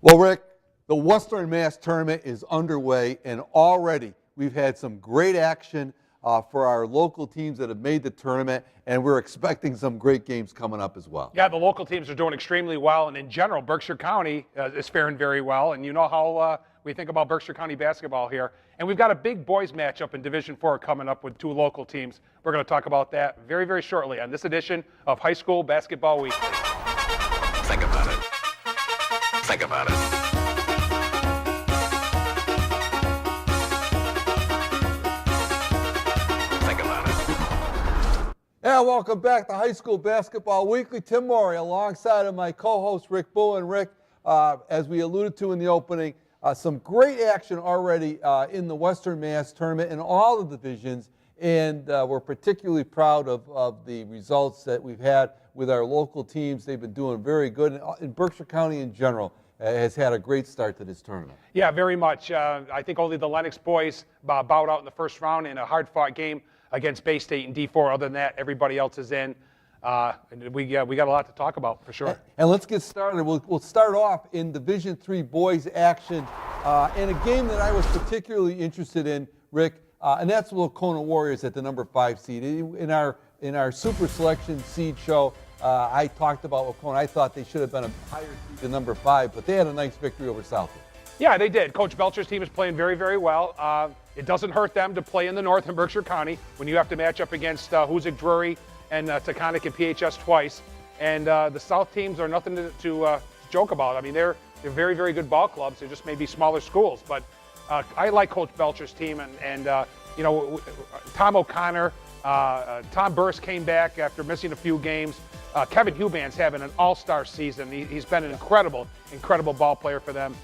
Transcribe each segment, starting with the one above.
Well, Rick, the Western Mass Tournament is underway, and already we've had some great action for our local teams that have made the tournament, and we're expecting some great games coming up as well. Yeah, the local teams are doing extremely well, and in general, Berkshire County is faring very well, and you know how we think about Berkshire County basketball here. And we've got a big boys matchup in Division IV coming up with two local teams. We're going to talk about that very, very shortly on this edition of High School Basketball Weekly. Think about it. Think about it. Think about it. Yeah, welcome back to High School Basketball Weekly. Tim Morey alongside of my co-host Rick Bull. And Rick, as we alluded to in the opening, some great action already in the Western Mass Tournament in all the divisions. And we're particularly proud of the results that we've had with our local teams. They've been doing very good. And Berkshire County in general has had a great start to this tournament. Yeah, very much. I think only the Lennox boys bowed out in the first round in a hard-fought game against Bay State in D4. Other than that, everybody else is in. And we got a lot to talk about for sure. And let's get started. We'll start off in Division III boys action in a game that I was particularly interested in, Rick, and that's the Wauconah Warriors at the number 5 seed. In our Super Selection seed show, I talked about Wauconah. I thought they should have been a higher seed than number 5, but they had a nice victory over Southwood. Yeah, they did. Coach Belcher's team is playing very, very well. It doesn't hurt them to play in the North in Berkshire County when you have to match up against Hoosick Drury and Taconic and PHS twice. And the South teams are nothing to joke about. I mean, they're very, very good ball clubs. They're just maybe smaller schools. But I like Coach Belcher's team. And you know, Tom O'Connor, Tom Burst came back after missing a few games. Kevin Huban's having an all-star season. He's been an incredible ball player for them.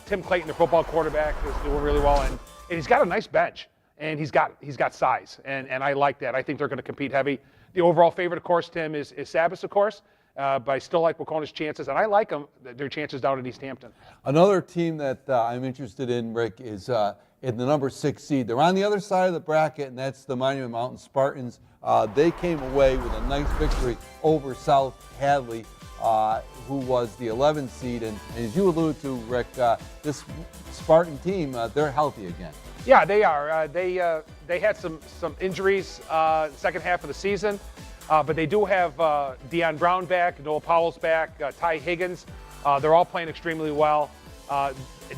Tim Clayton, their football quarterback, is doing really well. And he's got a nice bench. And he's got size. And I like that. I think they're going to compete heavy. The overall favorite, of course, Tim, is Sabas, of course. But I still like Wauconah's chances, and I like their chances down at East Hampton. Another team that I'm interested in, Rick, is in the number 6 seed. They're on the other side of the bracket, and that's the Monument Mountain Spartans. They came away with a nice victory over South Hadley, who was the 11th seed. And as you alluded to, Rick, this Spartan team, they're healthy again. Yeah, they are. They had some injuries second half of the season. But they do have Deion Brown back, Noah Powell's back, Ty Higgins. They're all playing extremely well.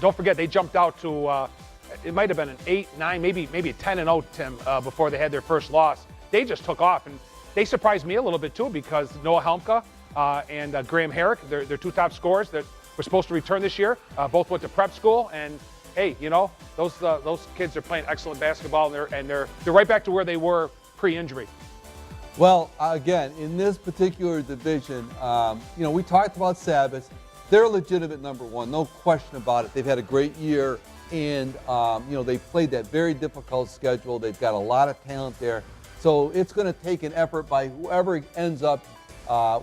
Don't forget, they jumped out to, it might have been an 8-9, maybe a 10-0, Tim, before they had their first loss. They just took off, and they surprised me a little bit, too, because Noah Helmka and Graham Herrick, they're two top scorers that were supposed to return this year. Both went to prep school, and hey, you know, those kids are playing excellent basketball, and they're right back to where they were pre-injury. Well, again, in this particular division, you know, we talked about Sabas. They're legitimate number 1, no question about it. They've had a great year, and you know, they played that very difficult schedule. They've got a lot of talent there, so it's going to take an effort by whoever ends up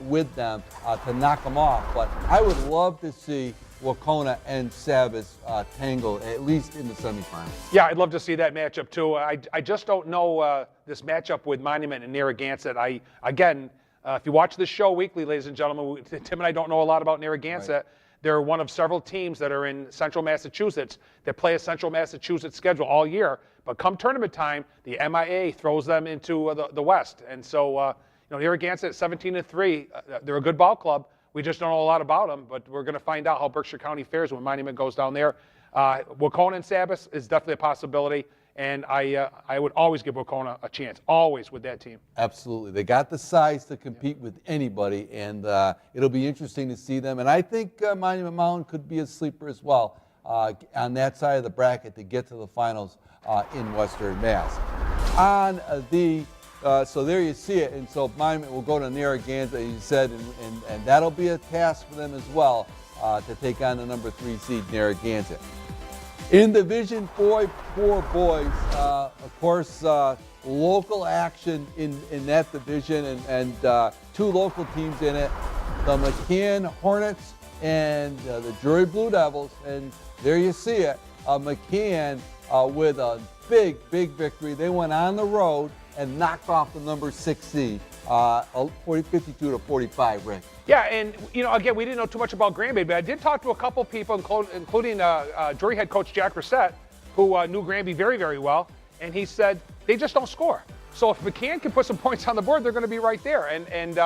with them to knock them off. But I would love to see Wauconah and Sabas tangle, at least in the semifinals. Yeah, I'd love to see that matchup too. I just don't know this matchup with Monument and Narragansett. Again, if you watch this show weekly, ladies and gentlemen, Tim and I don't know a lot about Narragansett. Right. They're one of several teams that are in Central Massachusetts that play a Central Massachusetts schedule all year. But come tournament time, the MIA throws them into the West. And so, you know, Narragansett 17-3, they're a good ball club. We just don't know a lot about them, but we're going to find out how Berkshire County fares when Monument goes down there. Wauconah and Sabas is definitely a possibility, and I would always give Wauconah a chance, always with that team. Absolutely. They got the size to compete with anybody, and it'll be interesting to see them. And I think Monument Mountain could be a sleeper as well on that side of the bracket to get to the finals in Western Mass. On the so there you see it, and so Monument will go to Narragansett, as you said, and that'll be a task for them as well to take on the number 3 seed Narragansett. In Division 4 boys, of course, local action in that division, and 2 local teams in it, the McCann Hornets and the Drury Blue Devils, and there you see it, McCann with a big victory. They went on the road and knocked off the number 6 seed 52-45, Rick. Yeah, and again, we didn't know too much about Granby, but I did talk to a couple people, including Drury head coach Jack Reset, who knew Granby very, very well, and he said they just don't score. So if McCann can put some points on the board, they're going to be right there. And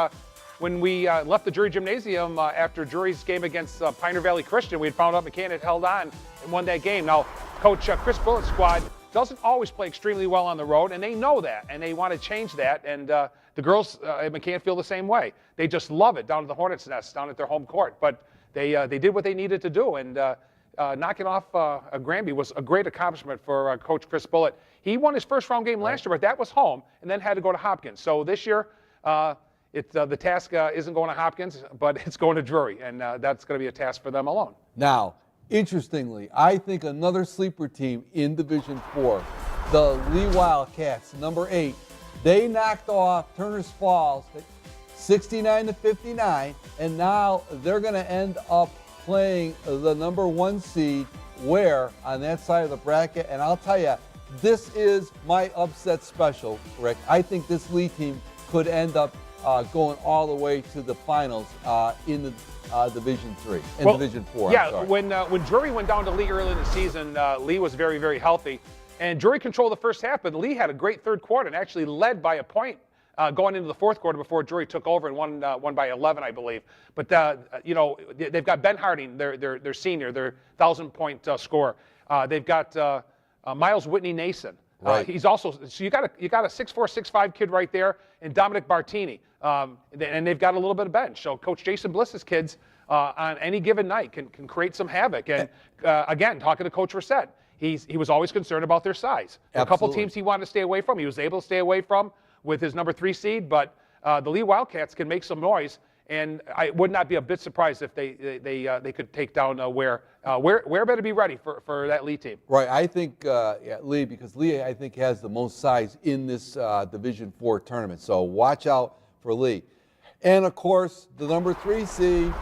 when we left the Drury Gymnasium after Drury's game against Pioneer Valley Christian, we had found out McCann had held on and won that game. Now, Coach Chris Bullett's squad doesn't always play extremely well on the road, and they know that, and they want to change that. And the girls at McCann feel the same way. They just love it down at the Hornets' Nest, down at their home court. But they did what they needed to do, and knocking off Granby was a great accomplishment for Coach Chris Bullett. He won his first round game last year, but that was home, and then had to go to Hopkins. So this year, the task isn't going to Hopkins, but it's going to Drury, and that's going to be a task for them alone. Now, interestingly, I think another sleeper team in Division 4, the Lee Wildcats, number 8, they knocked off Turner's Falls 69-59, and now they're going to end up playing the number 1 seed where on that side of the bracket. And I'll tell you, this is my upset special, Rick. I think this Lee team could end up going all the way to the finals in the Division 3, Division 4. Yeah, when Drury went down to Lee early in the season, Lee was very, very healthy. And Drury controlled the first half, but Lee had a great third quarter and actually led by a point going into the fourth quarter before Drury took over and won by 11, I believe. But they've got Ben Harding, their senior, their 1,000-point scorer. They've got Miles Whitney Nason. Right. He's also, so you got a 6'4", 6'5" kid right there, and Dominic Bartini. And they've got a little bit of bench. So Coach Jason Bliss's kids on any given night can create some havoc. And again, talking to Coach Reset, he was always concerned about their size. A couple teams he wanted to stay away from. He was able to stay away from with his number 3 seed, but the Lee Wildcats can make some noise, and I would not be a bit surprised if they could take down Ware. Ware better be ready for that Lee team. Right, I think Lee, because Lee I think has the most size in this Division 4 tournament, so watch out for Lee. And of course, the number 3 seed,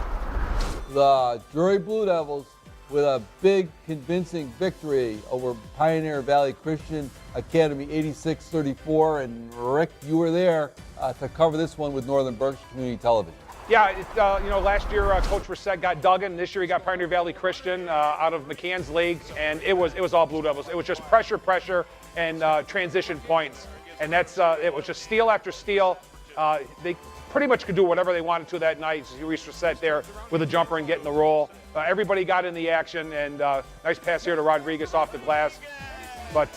the Drury Blue Devils, with a big, convincing victory over Pioneer Valley Christian Academy, 86-34. And Rick, you were there to cover this one with Northern Berkshire Community Television. Yeah, last year Coach Reset got Duggan. This year he got Pioneer Valley Christian out of McCann's league, and it was all Blue Devils. It was just pressure, and transition points, and it was just steal after steal. They pretty much could do whatever they wanted to that night. Reese Reset there with a jumper and getting the roll. Everybody got in the action, and nice pass here to Rodriguez off the glass. But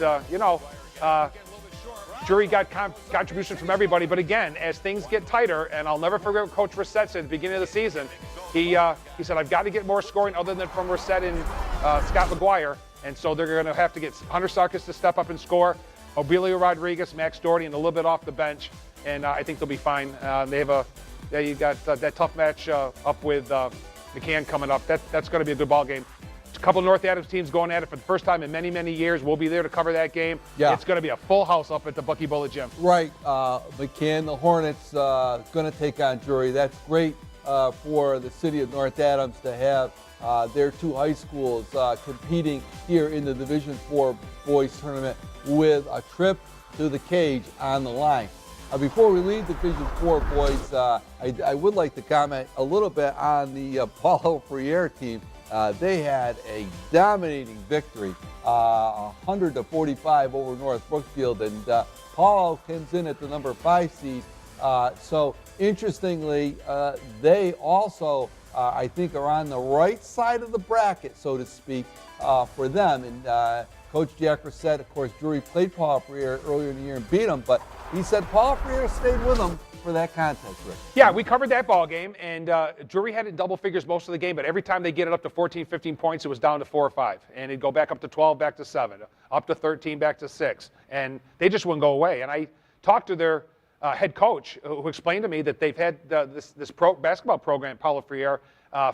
Drury got contributions from everybody. But again, as things get tighter, and I'll never forget what Coach Reset said at the beginning of the season. He said, I've got to get more scoring other than from Reset and Scott McGuire. And so they're going to have to get Hunter Sarkis to step up and score, Obilio Rodriguez, Max Doherty, and a little bit off the bench. And I think they'll be fine. You got that tough match up with McCann coming up. That's going to be a good ball game. A couple of North Adams teams going at it for the first time in many, many years. We'll be there to cover that game. Yeah. It's going to be a full house up at the Bucky Bullet Gym. Right. McCann, the Hornets, going to take on Drury. That's great for the city of North Adams to have their 2 high schools competing here in the Division 4 boys tournament with a trip to the cage on the line. Before we leave Division 4 boys, I would like to comment a little bit on the Paulo Freire team. They had a dominating victory, 100-45 over North Brookfield, and Paulo comes in at the number 5 seed. So interestingly, they also, I think, are on the right side of the bracket, so to speak, for them. And Coach Jack Reset, of course, Drury played Paulo Freire earlier in the year and beat him, but he said Paulo Freire stayed with him for that contest, Rick. Yeah, we covered that ball game, and Drury had it in double figures most of the game, but every time they get it up to 14, 15 points, it was down to 4 or 5, and it'd go back up to 12, back to 7, up to 13, back to 6, and they just wouldn't go away. And I talked to their head coach, who explained to me that they've had this basketball program, Paulo Freire,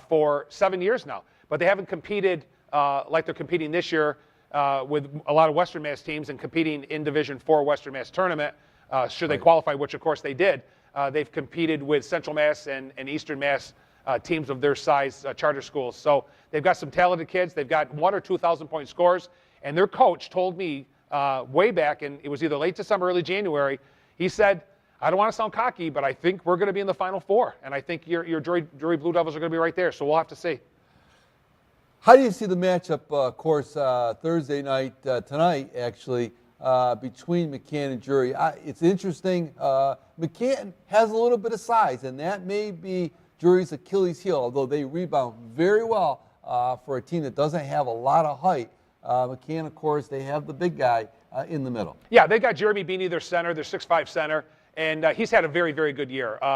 for 7 years now, but they haven't competed like they're competing this year with a lot of Western Mass teams and competing in Division 4 Western Mass tournament, should they qualify, which of course they did. They've competed with Central Mass and Eastern Mass teams of their size charter schools. So they've got some talented kids. They've got 1,000 or 2,000-point scores. And their coach told me way back, and it was either late December, early January, he said, I don't want to sound cocky, but I think we're going to be in the Final Four, and I think your Drury Blue Devils are going to be right there. So we'll have to see. How do you see the matchup, of course, Thursday night, tonight, actually, between McCann and Drury? It's interesting. McCann has a little bit of size, and that may be Drury's Achilles heel, although they rebound very well for a team that doesn't have a lot of height. McCann, of course, they have the big guy in the middle. Yeah, they got Jeremy Beanie, their center, their 6'5" center, and he's had a very, very good year. He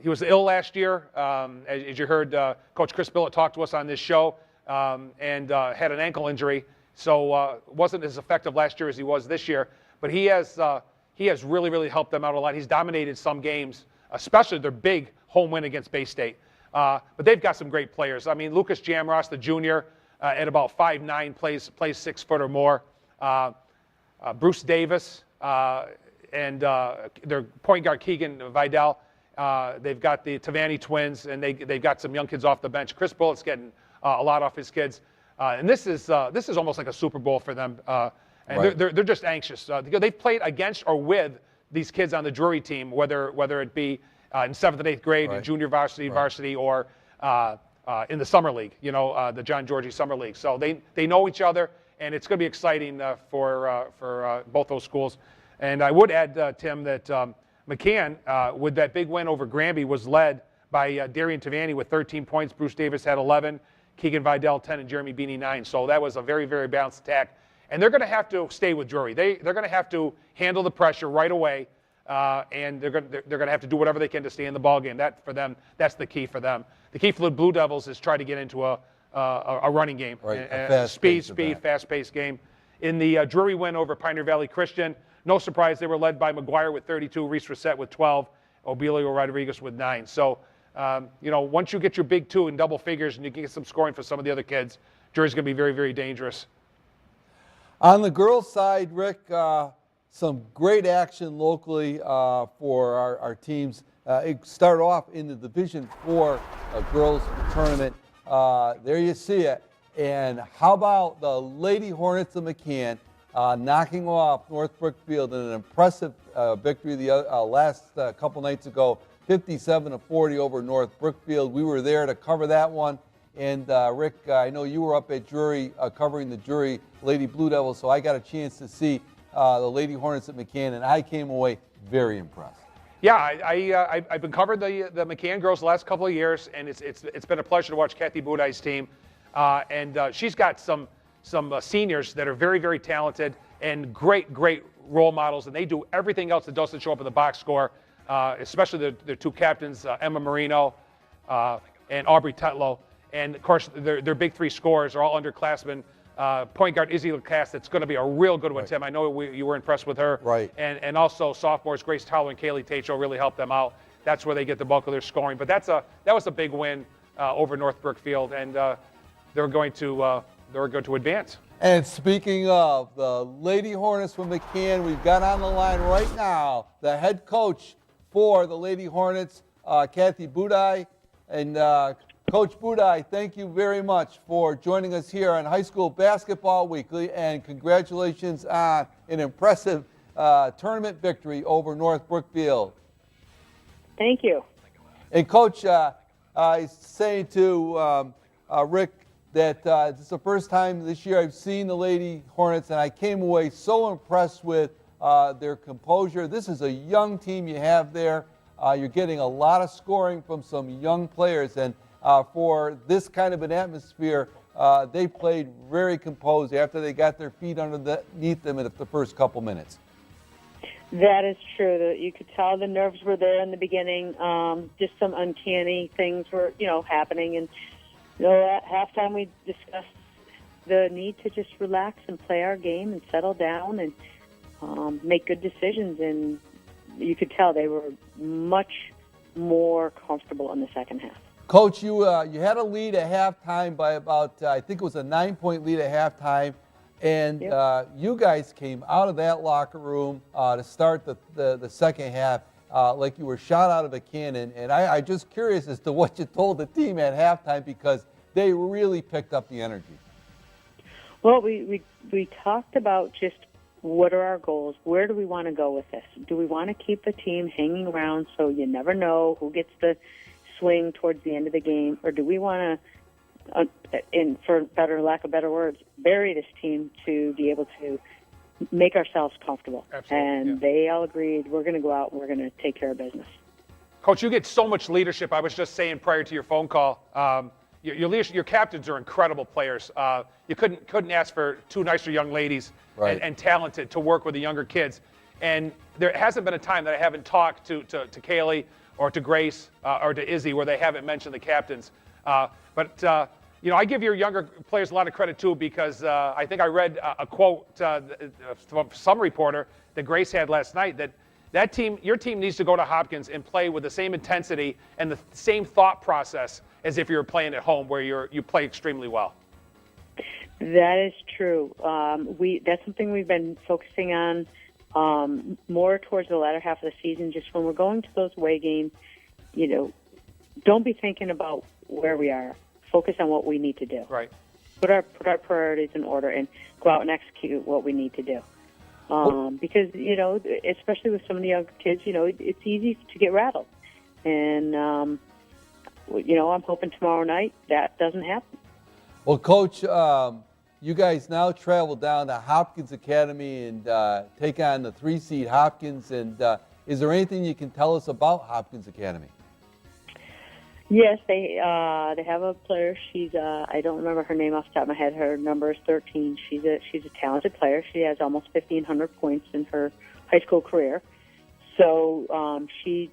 was ill last year, as you heard Coach Chris Billett talk to us on this show, and had an ankle injury, so wasn't as effective last year as he was this year. But he has really, really helped them out a lot. He's dominated some games, especially their big home win against Bay State. But they've got some great players. I mean, Lucas Jamross, the junior, at about 5'9", plays 6 foot or more. Bruce Davis and their point guard Keegan Vidal. They've got the Tavani twins, and they've got some young kids off the bench. Chris Bullett's getting a lot off his kids, and this is almost like a Super Bowl for them. And right. they're just anxious. They've played against or with these kids on the Drury team, whether it be in 7th and 8th grade, right. in junior varsity, or in the summer league. The John Georgie Summer League. So they know each other, and it's going to be exciting for both those schools. And I would add, Tim, that McCann, with that big win over Granby, was led by Darian Tavani with 13 points. Bruce Davis had 11, Keegan Vidal 10, and Jeremy Beanie 9. So that was a very, very balanced attack. And they're going to have to stay with Drury. They're going to have to handle the pressure right away, and they're going to have to do whatever they can to stay in the ballgame. That for them, that's the key for them. The key for the Blue Devils is try to get into a running game, right. fast-paced game. In the Drury win over Pioneer Valley Christian, no surprise, they were led by McGuire with 32, Reese Reset with 12, Obilio Rodriguez with 9. So, once you get your big two in double figures and you can get some scoring for some of the other kids, Drury's going to be very, very dangerous. On the girls' side, Rick, some great action locally for our teams. It started off in the Division IV girls tournament. There you see it. And how about the Lady Hornets of McCann knocking off North Brookfield in an impressive victory the last couple nights ago, 57-40 over North Brookfield. We were there to cover that one. And Rick, I know you were up at Drury covering the Drury Lady Blue Devils, so I got a chance to see the Lady Hornets at McCann, and I came away very impressed. Yeah, I've been covering the McCann girls the last couple of years, and it's been a pleasure to watch Kathy Budai's team. And she's got some seniors that are very, very talented and great role models, and they do everything else that doesn't show up in the box score, especially their two captains, Emma Marino and Aubrey Tetlow. And, of course, their big three scorers are all underclassmen. Point guard Izzy Lacasse, that's going to be a real good one, right. Tim. I know you were impressed with her. Right. And also sophomores Grace Towler and Kaylee Tacho really helped them out. That's where they get the bulk of their scoring. But that was a big win over North Brookfield, and they're going to advance. And speaking of the Lady Hornets from McCann, we've got on the line right now the head coach for the Lady Hornets, Kathy Budai. And Coach Budai, thank you very much for joining us here on High School Basketball Weekly, and congratulations on an impressive tournament victory over North Brookfield. Thank you. And Coach, I was saying to Rick that this is the first time this year I've seen the Lady Hornets, and I came away so impressed with their composure. This is a young team you have there. You're getting a lot of scoring from some young players, and for this kind of an atmosphere, they played very composed after they got their feet underneath them in the first couple minutes. That is true. You could tell the nerves were there in the beginning. Just some uncanny things were, happening. And, at halftime we discussed the need to just relax and play our game and settle down and make good decisions. And you could tell they were much more comfortable in the second half. Coach, you had a lead at halftime by about, I think it was a 9-point lead at halftime. And yep. You guys came out of that locker room to start the second half like you were shot out of a cannon. And I'm just curious as to what you told the team at halftime, because they really picked up the energy. Well, we talked about just what are our goals? Where do we want to go with this? Do we want to keep the team hanging around so you never know who gets the swing towards the end of the game, or do we want to, for lack of better words, bury this team to be able to make ourselves comfortable? Absolutely, And yeah. they all agreed, we're going to go out and we're going to take care of business. Coach, you get so much leadership. I was just saying prior to your phone call, your leadership, your captains are incredible players. You couldn't ask for two nicer young ladies Right. and talented to work with the younger kids. And there hasn't been a time that I haven't talked to Kaylee or to Grace or to Izzy where they haven't mentioned the captains. But I give your younger players a lot of credit too, because I think I read a quote from some reporter that Grace had last night that team, your team needs to go to Hopkins and play with the same intensity and the same thought process as if you were playing at home, where you play extremely well. That is true. That's something we've been focusing on more towards the latter half of the season. Just when we're going to those away games, don't be thinking about where we are. Focus on what we need to do. Right. Put our priorities in order and go out and execute what we need to do. Because especially with some of the younger kids, it's easy to get rattled, and I'm hoping tomorrow night that doesn't happen. Well, Coach, you guys now travel down to Hopkins Academy and take on the 3-seed Hopkins. And is there anything you can tell us about Hopkins Academy? Yes, they have a player. She's I don't remember her name off the top of my head. Her number is 13. She's a talented player. She has almost 1,500 points in her high school career. So she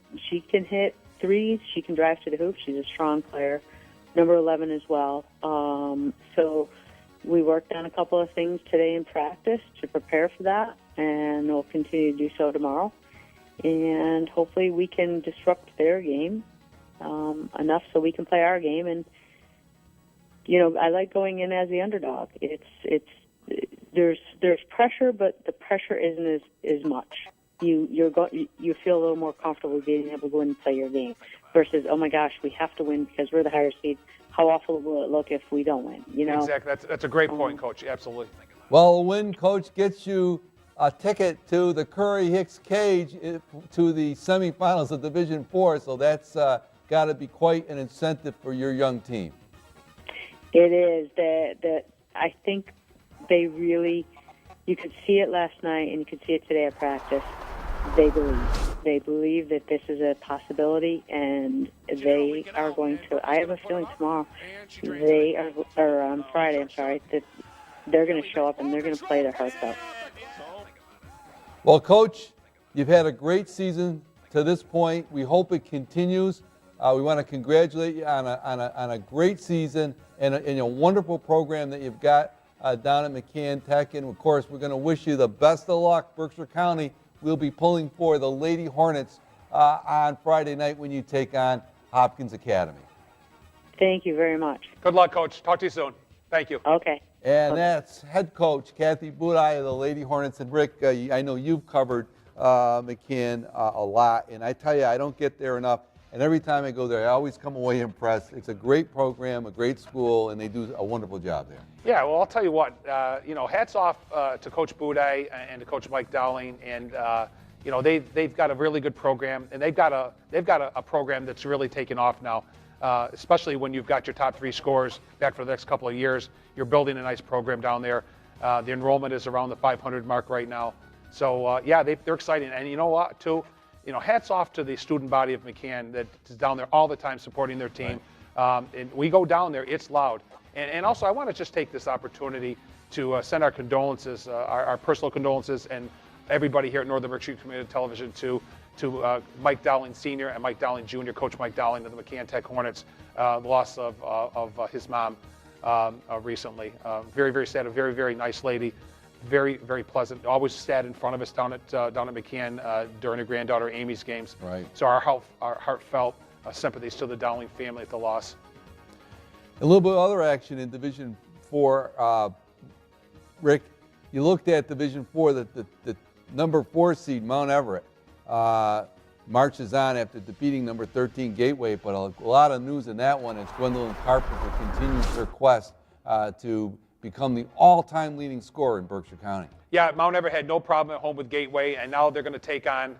can hit threes. She can drive to the hoop. She's a strong player. Number 11 as well. So we worked on a couple of things today in practice to prepare for that, and we'll continue to do so tomorrow. And hopefully we can disrupt their game enough so we can play our game. And I like going in as the underdog. There's pressure, but the pressure isn't as much. You feel a little more comfortable being able to go in and play your game versus, oh my gosh, we have to win because we're the higher seed. How awful will it look if we don't win? Exactly. That's a great point, Coach. Absolutely. Well, a win, Coach, gets you a ticket to the Curry-Hicks Cage to the semifinals of Division IV, so that's got to be quite an incentive for your young team. It is. That I think they really, you could see it last night and you could see it today at practice. They believe that this is a possibility, and they are going to. I have a feeling tomorrow, or on Friday, I'm sorry, that they're going to show up and they're going to play their hearts out. Well, Coach, you've had a great season to this point. We hope it continues. We want to congratulate you on a great season and a wonderful program that you've got down at McCann Tech. And, of course, we're going to wish you the best of luck. Berkshire County will be pulling for the Lady Hornets on Friday night when you take on Hopkins Academy. Thank you very much. Good luck, Coach. Talk to you soon. Thank you. Okay. And that's head coach Kathy Budai of the Lady Hornets. And Rick, I know you've covered McCann a lot, and I tell you, I don't get there enough. And every time I go there, I always come away impressed. It's a great program, a great school, and they do a wonderful job there. Yeah, well, I'll tell you what. Hats off to Coach Budai and to Coach Mike Dowling, and they've got a really good program, and they've got a program that's really taken off now. Especially when you've got your top 3 scorers back for the next couple of years. You're building a nice program down there. The enrollment is around the 500 mark right now. So, they're exciting. And you know what, too? Hats off to the student body of McCann that is down there all the time supporting their team. Right. And we go down there, it's loud. And also, I want to just take this opportunity to send our condolences, our personal condolences, and everybody here at Northern Berkshire Community Television to Mike Dowling Sr. and Mike Dowling Jr., Coach Mike Dowling of the McCann Tech Hornets, the loss of his mom recently. Very, very sad, a very, very nice lady, very, very pleasant. Always sat in front of us down at McCann during her granddaughter Amy's games. Right. So our heartfelt sympathies to the Dowling family at the loss. A little bit of other action in Division IV. Rick, you looked at Division IV, the number 4 seed, Mount Everett, marches on after defeating number 13 Gateway, but a lot of news in that one as Gwendolyn Carpenter continues her quest to become the all-time leading scorer in Berkshire County. Yeah, Mount Everett had no problem at home with Gateway, and now they're going to take on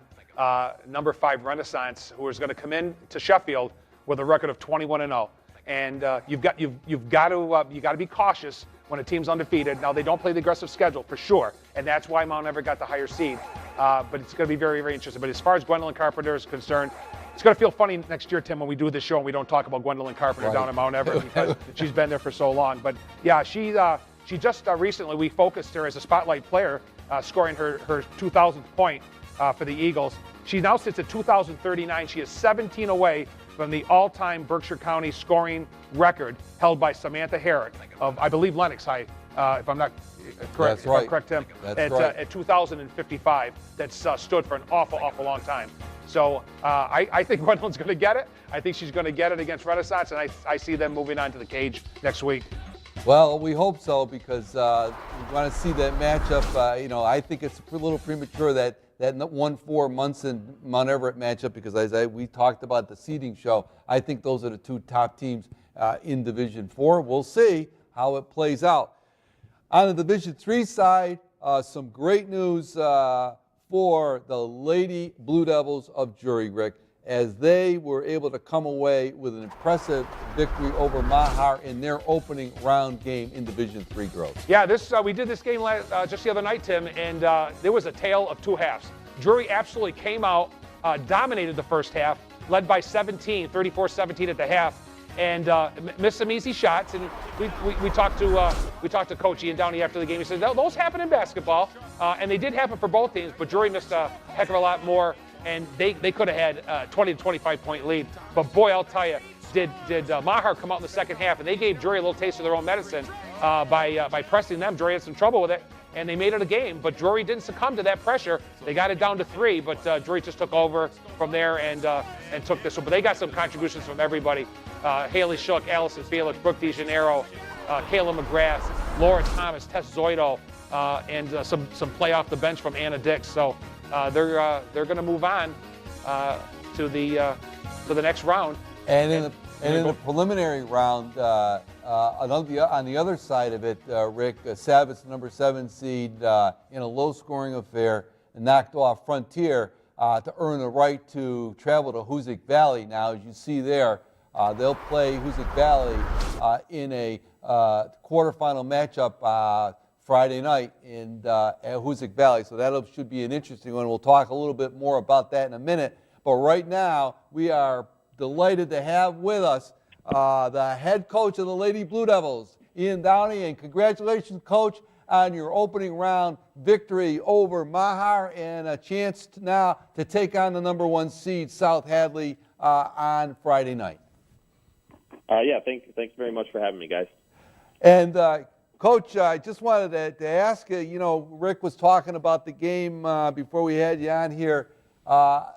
number 5 Renaissance, who is going to come in to Sheffield with a record of 21-0. And you've got to be cautious when a team's undefeated. Now they don't play the aggressive schedule for sure, and that's why Mount Everett got the higher seed. But it's going to be very, very interesting. But as far as Gwendolyn Carpenter is concerned, it's going to feel funny next year, Tim, when we do this show and we don't talk about Gwendolyn Carpenter down at Mount Everett because she's been there for so long. But yeah, she just recently, we focused her as a spotlight player, scoring her 2,000th point for the Eagles. She now sits at 2,039. She is 17 away from the all-time Berkshire County scoring record held by Samantha Herrick of, I believe, Lenox High, if I'm not correct. That's right. If I'm correct, Tim. That's right. At 2,055. That's stood for an awful, awful long time. So I think Gwendolyn's going to get it. I think she's going to get it against Renaissance, and I see them moving on to the cage next week. Well, we hope so because we want to see that matchup. I think it's a little premature that 1-4 Munson Mount Everett matchup because we talked about the seeding show. I think those are the 2 top teams in Division 4. We'll see how it plays out. On the Division 3 side, some great news for the Lady Blue Devils of Drury, Rick, as they were able to come away with an impressive victory over Mahar in their opening round game in Division 3 girls. Yeah, we did this game just the other night, Tim, and there was a tale of 2 halves. Drury absolutely came out, dominated the first half, led by 34-17 at the half, and missed some easy shots. And we talked to Coach Ian Downey after the game. He said those happen in basketball, and they did happen for both teams. But Drury missed a heck of a lot more, and they could have had a 20 to 25 point lead. But boy, I'll tell you, did Mahar come out in the second half, and they gave Drury a little taste of their own medicine by pressing them. Drury had some trouble with it, and they made it a game. But Drury didn't succumb to that pressure. They got it down to 3, but Drury just took over from there and took this one. But they got some contributions from everybody. Haley Shook, Allison Felix, Brooke DeJaneiro, Kayla McGrath, Laura Thomas, Tess Zoido, and some play off the bench from Anna Dix. So they're going to move on to the next round. And in the preliminary round, on the other side of it, Rick, Savitz, number 7 seed, in a low-scoring affair, knocked off Frontier to earn the right to travel to Hoosick Valley. Now, as you see there, they'll play Hoosick Valley in a quarterfinal matchup Friday night at Hoosick Valley. So that should be an interesting one. We'll talk a little bit more about that in a minute. But right now, we are delighted to have with us the head coach of the Lady Blue Devils, Ian Downey, and congratulations, Coach, on your opening round victory over Mahar and a chance now to take on the number 1 seed, South Hadley, on Friday night. Yeah, thanks very much for having me, guys. And Coach, I just wanted to ask you, Rick was talking about the game before we had you on here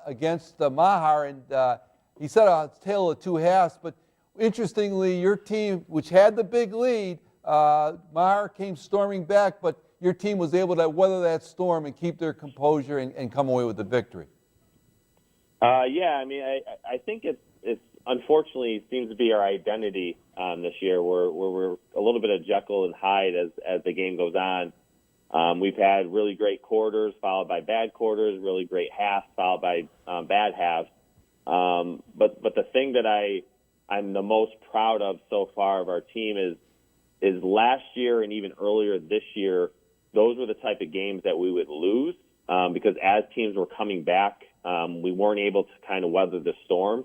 against Mahar, and he said a tale of 2 halves, but interestingly, your team, which had the big lead, Mahar came storming back, but your team was able to weather that storm and keep their composure and come away with the victory. Yeah, I mean, I think it's unfortunately seems to be our identity this year. We're a little bit of Jekyll and Hyde as the game goes on. We've had really great quarters followed by bad quarters, really great halves followed by bad halves. But the thing that I'm the most proud of so far of our team is last year and even earlier this year, those were the type of games that we would lose because as teams were coming back, we weren't able to kind of weather the storm.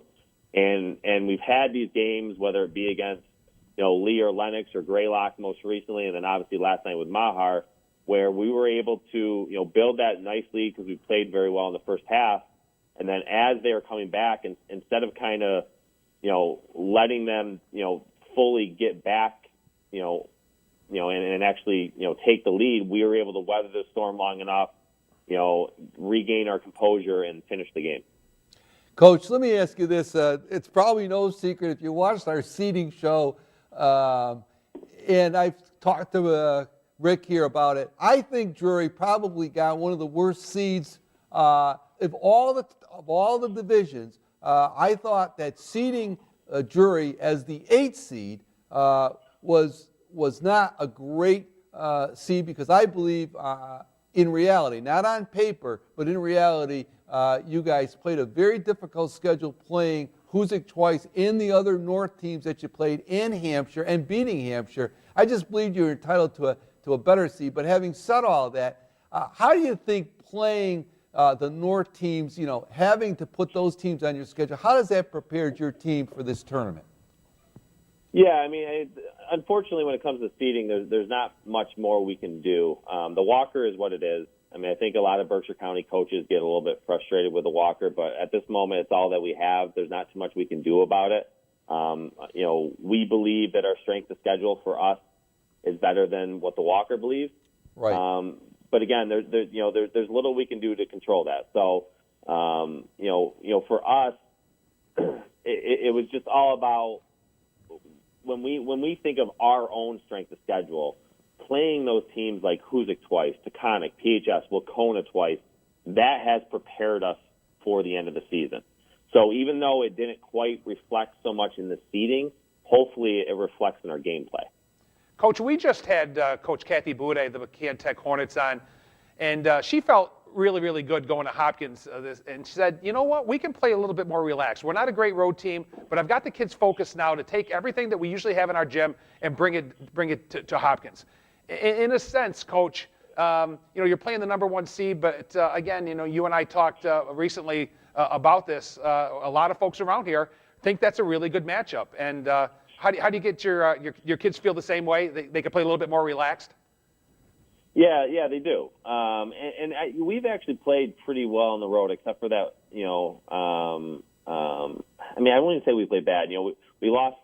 And we've had these games, whether it be against Lee or Lennox or Greylock most recently, and then obviously last night with Mahar, where we were able to build that nice lead because we played very well in the first half. And then as they were coming back, and instead of kind of letting them fully get back and actually take the lead, we were able to weather the storm long enough, regain our composure and finish the game. Coach, let me ask you this. It's probably no secret if you watched our seeding show, and I've talked to Rick here about it. I think Drury probably got one of the worst seeds of all the divisions. I thought that seeding Drury as the 8th seed was was not a great seed because I believe in reality, not on paper, but in reality, you guys played a very difficult schedule playing Hoosick twice in the other North teams that you played in Hampshire and beating Hampshire. I just believed you were entitled to a better seed. But having said all that, how do you think playing the North teams, having to put those teams on your schedule, how does that prepare your team for this tournament? Yeah, I mean, unfortunately, when it comes to seeding, there's not much more we can do. The Walker is what it is. I mean, I think a lot of Berkshire County coaches get a little bit frustrated with the Walker, but at this moment, it's all that we have. There's not too much we can do about it. We believe that our strength of schedule for us is better than what the Walker believes. Right. But again, there's little we can do to control that. So, for us, it was just all about when we think of our own strength of schedule, playing those teams like Hoosick twice, Taconic, PHS, Wacona twice, that has prepared us for the end of the season. So even though it didn't quite reflect so much in the seeding, hopefully it reflects in our gameplay. Coach, we just had Coach Kathy Boudet, the McCann Tech Hornets, on, and she felt really, really good going to Hopkins. And she said, you know what, we can play a little bit more relaxed. We're not a great road team, but I've got the kids focused now to take everything that we usually have in our gym and bring it to Hopkins. In a sense, Coach, you're playing the number one seed, but again, you and I talked recently about this. A lot of folks around here think that's a really good matchup. And how do you get your kids feel the same way? They can play a little bit more relaxed? Yeah, they do. We've actually played pretty well on the road, except for that, I mean, I wouldn't say we played bad. We lost,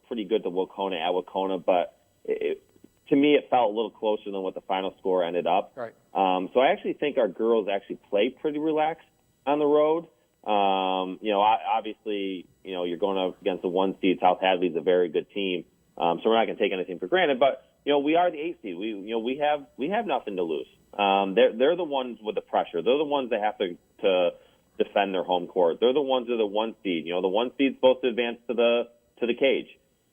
pretty good to Wacona at Wacona, but to me, it felt a little closer than what the final score ended up. Right. So I actually think our girls actually play pretty relaxed on the road. Obviously, you're going up against the 1 seed. South Hadley's a very good team. So we're not going to take anything for granted, but we are the 8 seed. We have nothing to lose. They're the ones with the pressure. They're the ones that have to defend their home court. They're the ones that are the 1 seed. The 1 seed's supposed to advance to the cage.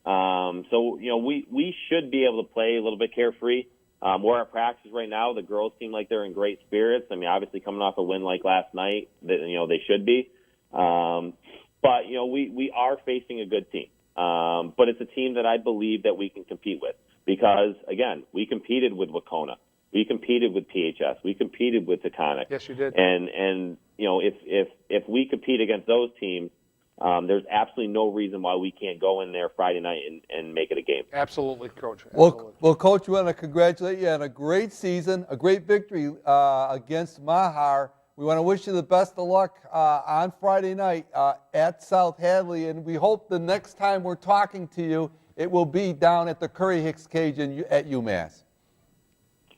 So we should be able to play a little bit carefree. We're at practice right now. The girls seem like they're in great spirits. I mean, obviously coming off a win like last night, they should be. But we are facing a good team. But it's a team that I believe that we can compete with because, again, we competed with Wacona. We competed with PHS. We competed with Taconic. Yes, you did. And if we compete against those teams, there's absolutely no reason why we can't go in there Friday night and make it a game. Absolutely, Coach. Absolutely. Well, Coach, we want to congratulate you on a great season, a great victory against Mahar. We want to wish you the best of luck on Friday night at South Hadley, and we hope the next time we're talking to you, it will be down at the Curry Hicks cage at UMass.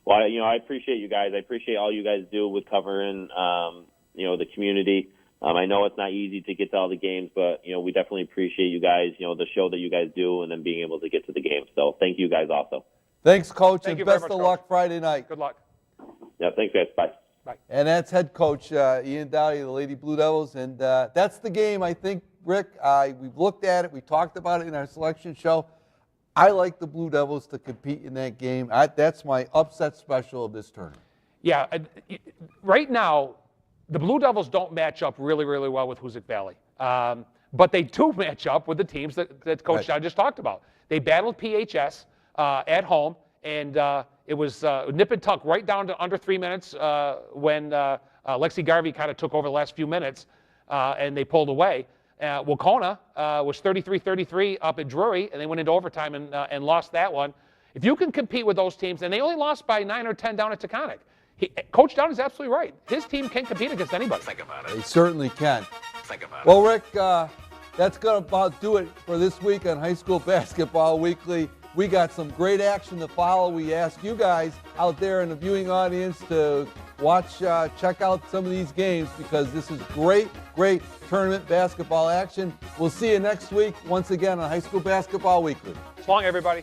Well, I appreciate you guys. I appreciate all you guys do with covering, the community. I know it's not easy to get to all the games, but, we definitely appreciate you guys, the show that you guys do and then being able to get to the game. So thank you guys also. Thanks, Coach, Thank you and very best much, of Coach. luck Friday night. Good luck. Yeah, thanks, guys. Bye. Bye. And that's head coach Ian Dowdy, the Lady Blue Devils. And that's the game, I think, Rick. We've looked at it. We talked about it in our selection show. I like the Blue Devils to compete in that game. That's my upset special of this tournament. Yeah, right now, the Blue Devils don't match up really, really well with Hoosick Valley. But they do match up with the teams that Coach Dow just talked about. They battled PHS at home, and it was nip and tuck right down to under 3 minutes when Lexi Garvey kind of took over the last few minutes, and they pulled away. Wacona was 33-33 up at Drury, and they went into overtime and lost that one. If you can compete with those teams, and they only lost by 9 or 10 down at Taconic. Coach Down is absolutely right. His team can compete against anybody. Think about it. They certainly can. Think about it. Well, Rick, that's going to about do it for this week on High School Basketball Weekly. We got some great action to follow. We ask you guys out there in the viewing audience to watch, check out some of these games because this is great tournament basketball action. We'll see you next week once again on High School Basketball Weekly. So long, everybody.